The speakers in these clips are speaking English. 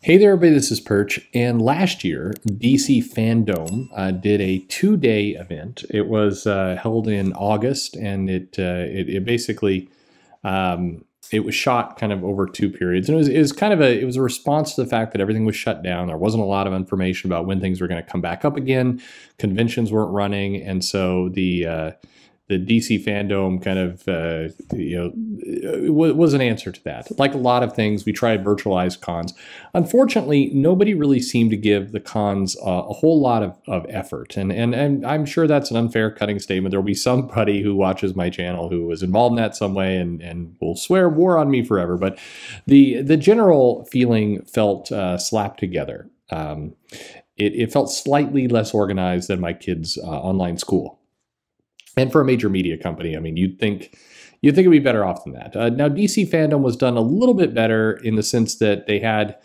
Hey there, everybody. This is Perch. And last year, DC Fandome did a two-day event. It was held in August, and it basically it was shot kind of over two periods. And it was kind of it was a response to the fact that everything was shut down. There wasn't a lot of information about when things were going to come back up again. Conventions weren't running, and so the DC Fandome kind of, was an answer to that. Like a lot of things, we tried virtualized cons. Unfortunately, nobody really seemed to give the cons a whole lot of effort. And I'm sure that's an unfair cutting statement. There will be somebody who watches my channel who was involved in that some way and will swear war on me forever. But the general feeling felt slapped together. It felt slightly less organized than my kids' online school. And for a major media company, I mean, you'd think it'd be better off than that. Now, DC Fandome was done a little bit better in the sense that they had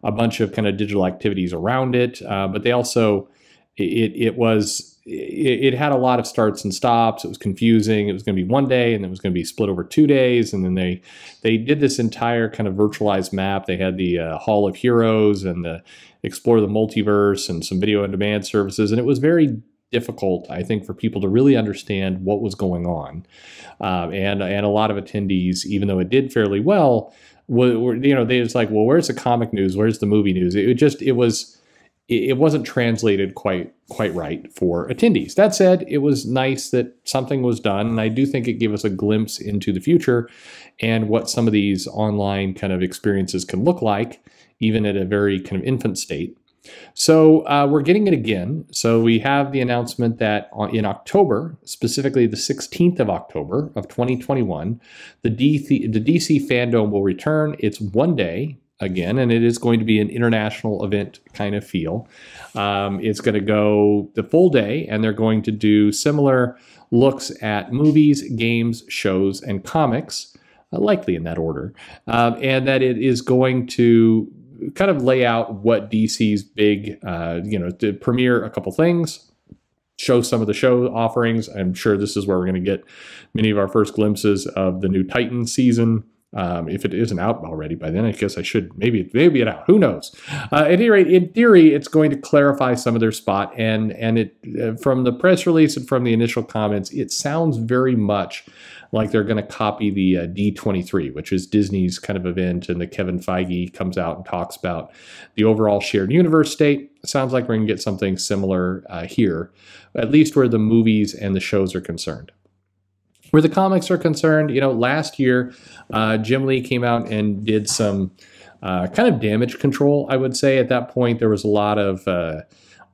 a bunch of kind of digital activities around it, but they also it had a lot of starts and stops. It was confusing. It was going to be one day, and then it was going to be split over 2 days, and then they did this entire kind of virtualized map. They had the Hall of Heroes and the Explore the Multiverse and some video on demand services, and it was very difficult, I think, for people to really understand what was going on, and a lot of attendees, even though it did fairly well, they was like, well, where's the comic news? Where's the movie news? It wasn't translated quite right for attendees. That said, it was nice that something was done, and I do think it gave us a glimpse into the future and what some of these online kind of experiences can look like, even at a very kind of infant state. So we're getting it again. So we have the announcement that in October, specifically the 16th of October of 2021, the DC Fandome will return. It's one day again, and it is going to be an international event kind of feel. It's going to go the full day, and they're going to do similar looks at movies, games, shows, and comics, likely in that order, and that it is going to kind of lay out what DC's big, to premiere a couple things, show some of the show offerings. I'm sure this is where we're going to get many of our first glimpses of the new Titan season. If it isn't out already by then, I guess I should maybe it out. Who knows? At any rate, in theory, it's going to clarify some of their spot, and it from the press release and from the initial comments, it sounds very much like they're going to copy the D23, which is Disney's kind of event, and the Kevin Feige comes out and talks about the overall shared universe state. It sounds like we're going to get something similar here, at least where the movies and the shows are concerned. Where the comics are concerned, last year, Jim Lee came out and did some kind of damage control, I would say. At that point, there was a lot of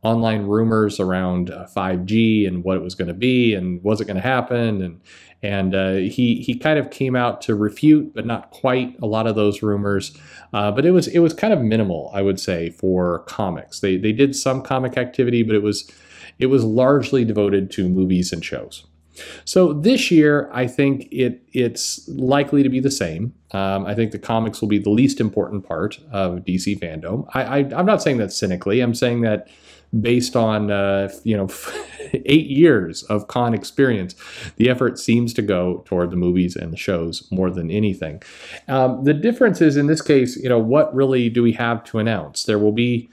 online rumors around 5G and what it was going to be and was it going to happen. And he kind of came out to refute, but not quite, a lot of those rumors. But it was kind of minimal, I would say, for comics. They did some comic activity, but it was largely devoted to movies and shows. So this year, I think it's likely to be the same. I think the comics will be the least important part of DC Fandome. I'm not saying that cynically. I'm saying that based on 8 years of con experience, the effort seems to go toward the movies and the shows more than anything. The difference is, in this case, what really do we have to announce? There will be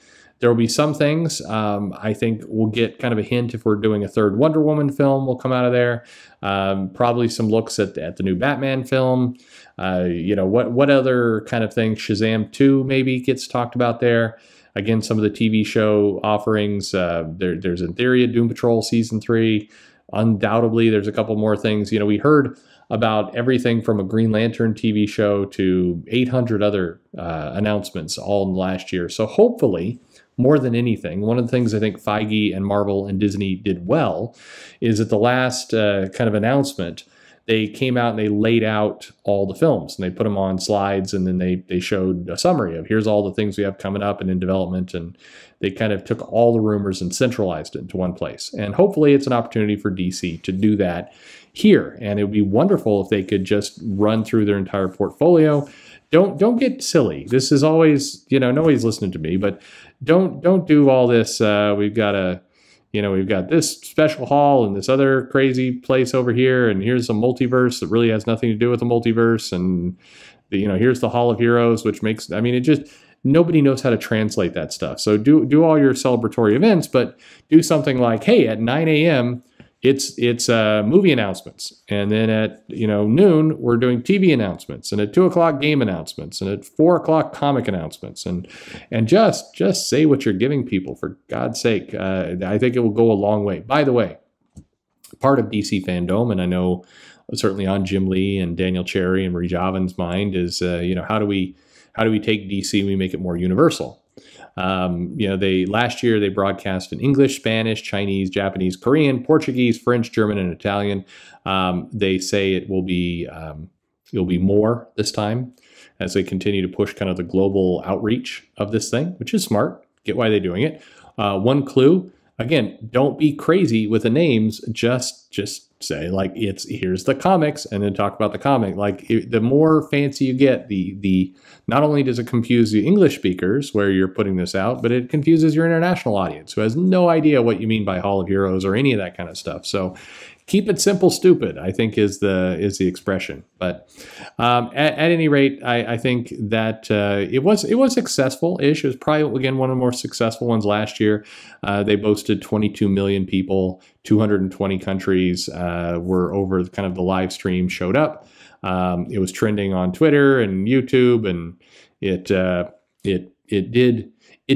some things. I think we'll get kind of a hint if we're doing a third Wonder Woman film will come out of there. Probably some looks at the new Batman film. What other kind of thing? Shazam 2 maybe gets talked about there. Again, some of the TV show offerings. There's in theory a Doom Patrol Season 3. Undoubtedly, there's a couple more things. We heard about everything from a Green Lantern TV show to 800 other announcements all in the last year. So hopefully, more than anything, one of the things I think Feige and Marvel and Disney did well is at the last kind of announcement, they came out and they laid out all the films and they put them on slides, and then they showed a summary of here's all the things we have coming up and in development, and they kind of took all the rumors and centralized it into one place. And hopefully it's an opportunity for DC to do that here, and it would be wonderful if they could just run through their entire portfolio. Don't get silly. This is always, nobody's listening to me, but don't do all this. We've got this special hall and this other crazy place over here, and here's a multiverse that really has nothing to do with the multiverse, and here's the Hall of Heroes, which makes, nobody knows how to translate that stuff. So do all your celebratory events, but do something like, hey, at 9 a.m. it's movie announcements, and then at noon we're doing TV announcements, and at 2 o'clock game announcements, and at 4 o'clock comic announcements, and just say what you're giving people, for God's sake. I think it will go a long way. By the way, part of DC Fandome, and I know certainly on Jim Lee and Daniel Cherry and Marie Javin's mind, is how do we take DC and we make it more universal? Last year they broadcast in English, Spanish, Chinese, Japanese, Korean, Portuguese, French, German, and Italian. They say it'll be more this time as they continue to push kind of the global outreach of this thing, which is smart. Get why they're doing it. One clue, again, don't be crazy with the names. Just say like here's the comics, and then talk about the comic. Like the more fancy you get, the not only does it confuse the English speakers where you're putting this out, but it confuses your international audience who has no idea what you mean by Hall of Heroes or any of that kind of stuff. So keep it simple, stupid, I think is the expression. But at any rate, I think that it was successful-ish. It was probably, again, one of the more successful ones last year. They boasted 22 million people, 220 countries were over kind of the live stream showed up. It was trending on Twitter and YouTube, and it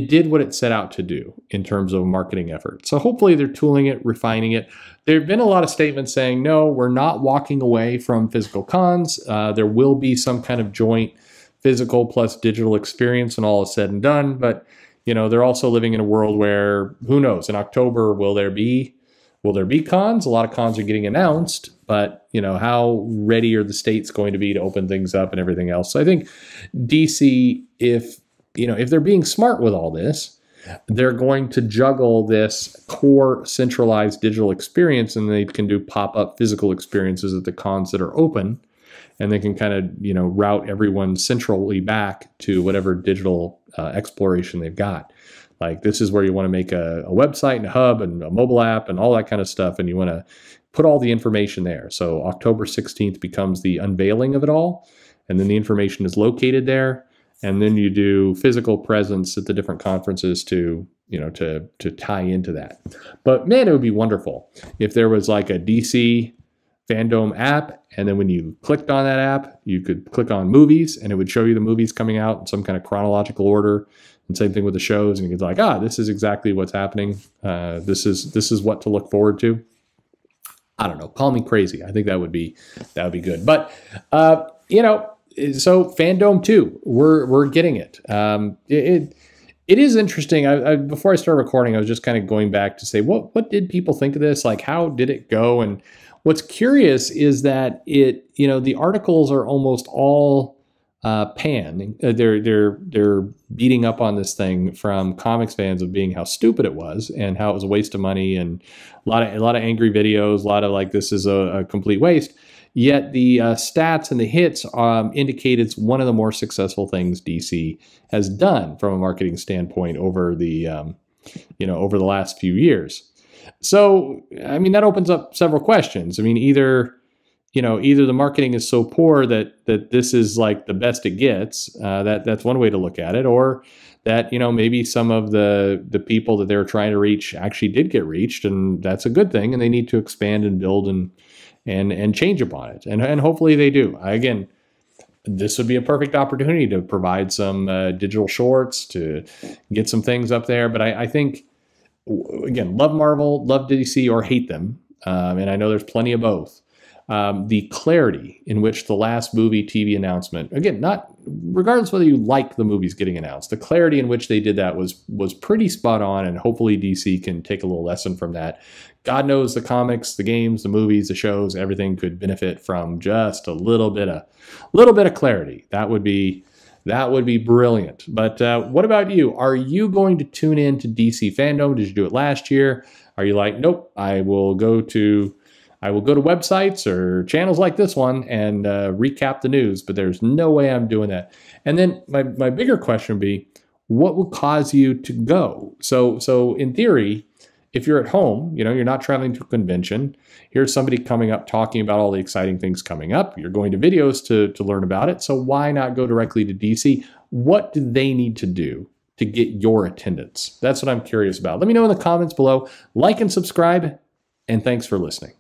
did what it set out to do in terms of a marketing effort. So hopefully they're tooling it, refining it. There have been a lot of statements saying, no, we're not walking away from physical cons. There will be some kind of joint physical plus digital experience when all is said and done. But, they're also living in a world where, who knows, in October, will there be cons? A lot of cons are getting announced, but, how ready are the states going to be to open things up and everything else? So I think DC, if they're being smart with all this, they're going to juggle this core centralized digital experience, and they can do pop-up physical experiences at the cons that are open, and they can kind of, route everyone centrally back to whatever digital exploration they've got. Like, this is where you want to make a website and a hub and a mobile app and all that kind of stuff, and you want to put all the information there. So October 16th becomes the unveiling of it all, and then the information is located there. And then you do physical presence at the different conferences to tie into that. But man, it would be wonderful if there was like a DC Fandome app, and then when you clicked on that app, you could click on movies, and it would show you the movies coming out in some kind of chronological order. And same thing with the shows, and you could like, this is exactly what's happening. This is what to look forward to. I don't know. Call me crazy. I think that would be good. But so Fandome 2, we're getting it. It is interesting. Before I started recording, I was just kind of going back to say, what did people think of this? Like, how did it go? And what's curious is that the articles are almost all pan. They're beating up on this thing from comics fans of being how stupid it was and how it was a waste of money, and a lot of angry videos, a lot of like, this is a complete waste. Yet the stats and the hits indicate it's one of the more successful things DC has done from a marketing standpoint over the last few years. So, I mean, that opens up several questions. I mean, either the marketing is so poor that this is like the best it gets. That's one way to look at it, or that maybe some of the people that they were trying to reach actually did get reached, and that's a good thing, and they need to expand and build and change upon it. And hopefully they do. Again, this would be a perfect opportunity to provide some digital shorts, to get some things up there. But I think, again, love Marvel, love DC, or hate them. And I know there's plenty of both. The clarity in which the last movie TV announcement, again, not regardless whether you like the movies getting announced, the clarity in which they did that was pretty spot on, and hopefully DC can take a little lesson from that. God knows the comics, the games, the movies, the shows, everything could benefit from just a little bit of clarity. That would be brilliant. But what about you? Are you going to tune in to DC Fandome? Did you do it last year? Are you like, nope, I will go to websites or channels like this one and recap the news, but there's no way I'm doing that. And then my bigger question would be, what will cause you to go? So in theory, if you're at home, you're not traveling to a convention, here's somebody coming up talking about all the exciting things coming up. You're going to videos to learn about it. So why not go directly to DC? What do they need to do to get your attendance? That's what I'm curious about. Let me know in the comments below. Like and subscribe, and thanks for listening.